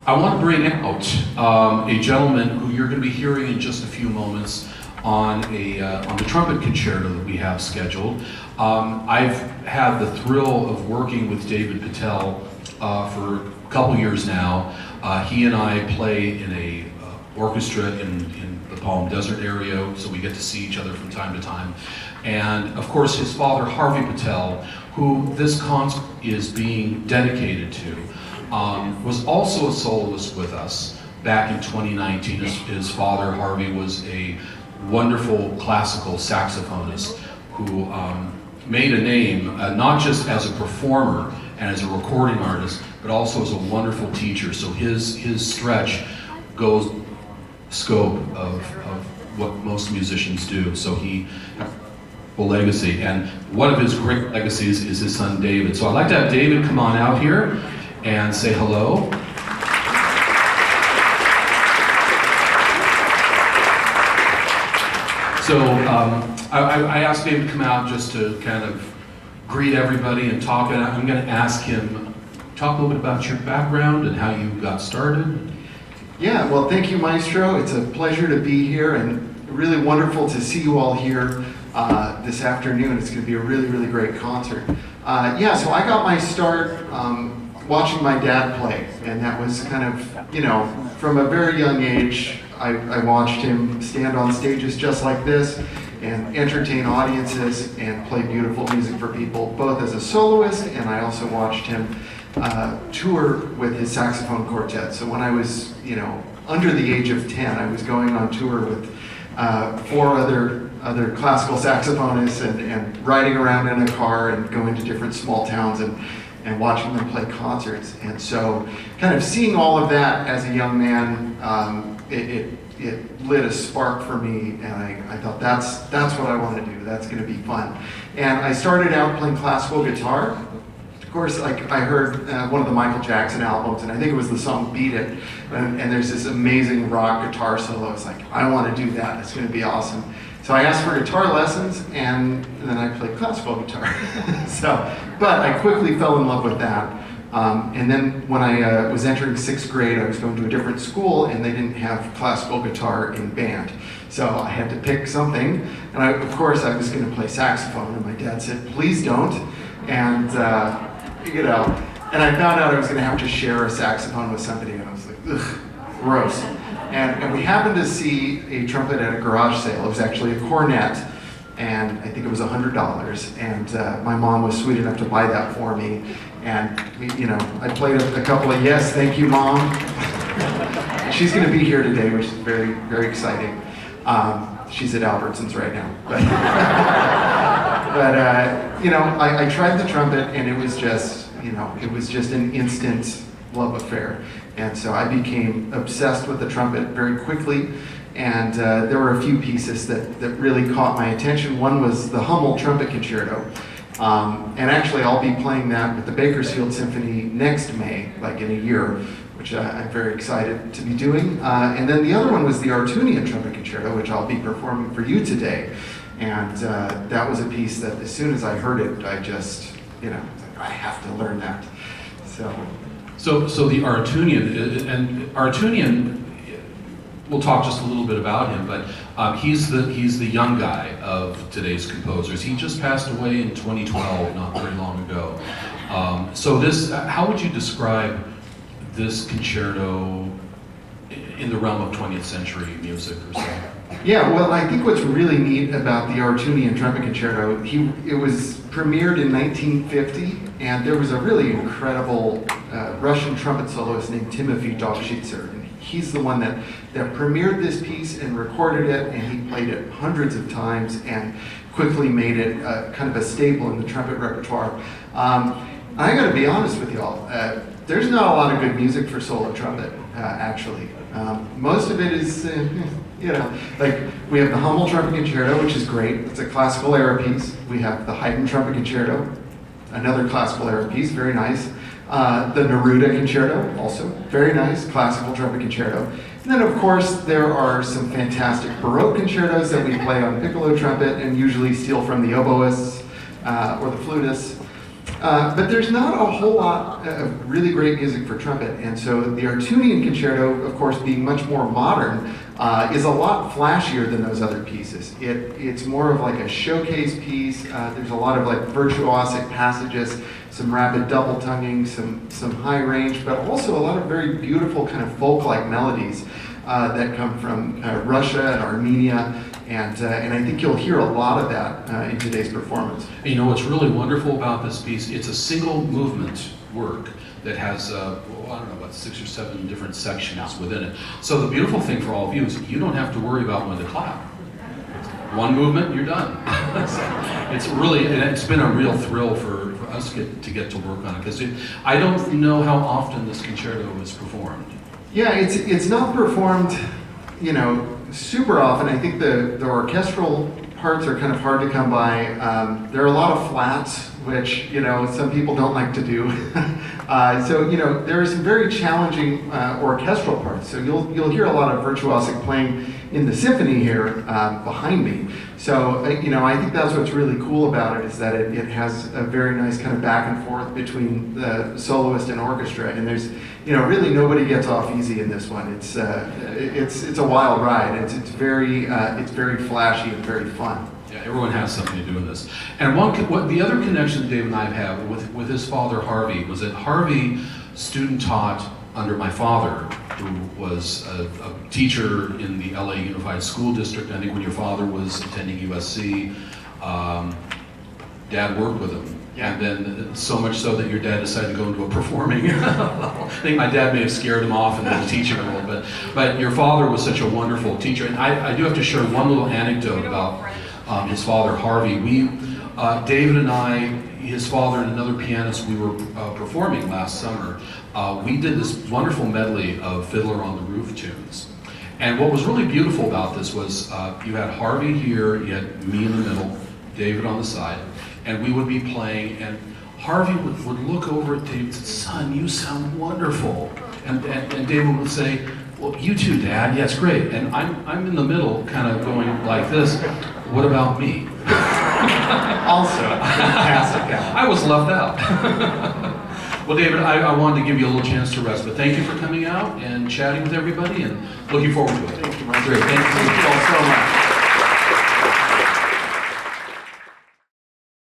I want to bring out a gentleman who you're going to be hearing in just a few moments on the trumpet concerto that we have scheduled. I've had the thrill of working with David Pittell for a couple years now. He and I play in a orchestra in the Palm Desert area, so we get to see each other from time to time. And of course his father, Harvey Pittell, who this concert is being dedicated to, was also a soloist with us back in 2019. His father, Harvey, was a wonderful classical saxophonist who made a name not just as a performer and as a recording artist, but also as a wonderful teacher. So his stretch goes scope of what most musicians do. So he has a legacy, and one of his great legacies is his son David. So I'd like to have David come on out here and say hello. So I asked David to come out just to kind of greet everybody and talk, and I'm going to ask him, talk a little bit about your background and how you got started. Yeah, well, thank you, Maestro. It's a pleasure to be here and really wonderful to see you all here this afternoon. It's going to be a really, really great concert. Yeah, so I got my start watching my dad play, and that was kind of, you know, from a very young age, I watched him stand on stages just like this and entertain audiences and play beautiful music for people, both as a soloist, and I also watched him tour with his saxophone quartet. So when I was, you know, under the age of 10, I was going on tour with 4 other classical saxophonists and riding around in a car and going to different small towns and watching them play concerts. And so kind of seeing all of that as a young man, it lit a spark for me, and I thought that's what I want to do. That's going to be fun. And I started out playing classical guitar. Of course, like I heard one of the Michael Jackson albums, and I think it was the song Beat It, and there's this amazing rock guitar solo. I was like, I want to do that. It's going to be awesome. So I asked for guitar lessons, and then I played classical guitar. But I quickly fell in love with that. And then when I was entering 6th grade, I was going to a different school, and they didn't have classical guitar in band. So I had to pick something, and of course I was going to play saxophone, and my dad said, please don't. And you know, and I found out I was going to have to share a saxophone with somebody, and I was like, ugh, gross. And we happened to see a trumpet at a garage sale. It was actually a cornet, and I think it was $100. And my mom was sweet enough to buy that for me. And you know, I played a couple of Yes, Thank You, Mom. She's going to be here today, which is very, very exciting. She's at Albertsons right now. But you know, I tried the trumpet, and it was just, you know, it was just an instant love affair. And so I became obsessed with the trumpet very quickly. And there were a few pieces that really caught my attention. One was the Hummel Trumpet Concerto. And actually I'll be playing that with the Bakersfield Symphony next May, like in a year, which I'm very excited to be doing. And then the other one was the Artunian Trumpet Concerto, which I'll be performing for you today. And that was a piece that as soon as I heard it, I just, you know, I have to learn that. So the Artunian, and Artunian, we'll talk just a little bit about him, but he's the young guy of today's composers. He just passed away in 2012, not very long ago. So this, how would you describe this concerto in the realm of 20th century music or so? Yeah, well, I think what's really neat about the Artunian Trumpet Concerto, it was premiered in 1950, and there was a really incredible Russian trumpet soloist named Timofey Dovzhitzer. He's the one that premiered this piece and recorded it, and he played it hundreds of times and quickly made it kind of a staple in the trumpet repertoire. I gotta be honest with y'all, there's not a lot of good music for solo trumpet, actually. Most of it is, you know, like we have the Hummel Trumpet Concerto, which is great. It's a classical era piece. We have the Haydn Trumpet Concerto, another classical era piece, very nice. The Neruda Concerto, also very nice, classical trumpet concerto. And then of course there are some fantastic Baroque concertos that we play on piccolo trumpet and usually steal from the oboists or the flutists. But there's not a whole lot of really great music for trumpet, and so the Artunian Concerto, of course, being much more modern, is a lot flashier than those other pieces. It's more of like a showcase piece. There's a lot of like virtuosic passages, some rapid double tonguing, some high range, but also a lot of very beautiful kind of folk-like melodies that come from Russia and Armenia. And I think you'll hear a lot of that in today's performance. And you know what's really wonderful about this piece? It's a single movement work that has, I don't know, about 6 or 7 different sections within it. So the beautiful thing for all of you is you don't have to worry about when to clap. One movement, you're done. It's really, and it's been a real thrill for us to get to work on it, because I don't know how often this concerto is performed. Yeah, it's not performed, you know, super often. I think the orchestral parts are kind of hard to come by. There are a lot of flats, which, you know, some people don't like to do. So, you know, there are some very challenging orchestral parts. So you'll hear a lot of virtuosic playing in the symphony here behind me. So, you know, I think that's what's really cool about it, is that it has a very nice kind of back and forth between the soloist and orchestra. And there's, you know, really nobody gets off easy in this one. It's a wild ride. It's very flashy and very fun. Yeah, everyone has something to do with this. And what the other connection that Dave and I have had with his father Harvey was that Harvey student taught under my father, who was a teacher in the LA Unified School District. I think when your father was attending USC, Dad worked with him. Yeah. And then so much so that your dad decided to go into a performing. I think my dad may have scared him off into the teaching a little bit. But your father was such a wonderful teacher. And I do have to share one little anecdote about his father, Harvey. David and I, his father and another pianist, we were performing last summer. We did this wonderful medley of Fiddler on the Roof tunes. And what was really beautiful about this was you had Harvey here, you had me in the middle, David on the side, and we would be playing, and Harvey would look over at David and say, "Son, you sound wonderful." And David would say, "Well, you too, Dad. Yeah, it's great." And I'm in the middle, kind of going like this. "What about me?" Also, fantastic guy. I was left out. Well, David, I wanted to give you a little chance to rest, but thank you for coming out and chatting with everybody, and looking forward to it. Thank you, Mike. Great. Thank you all so much.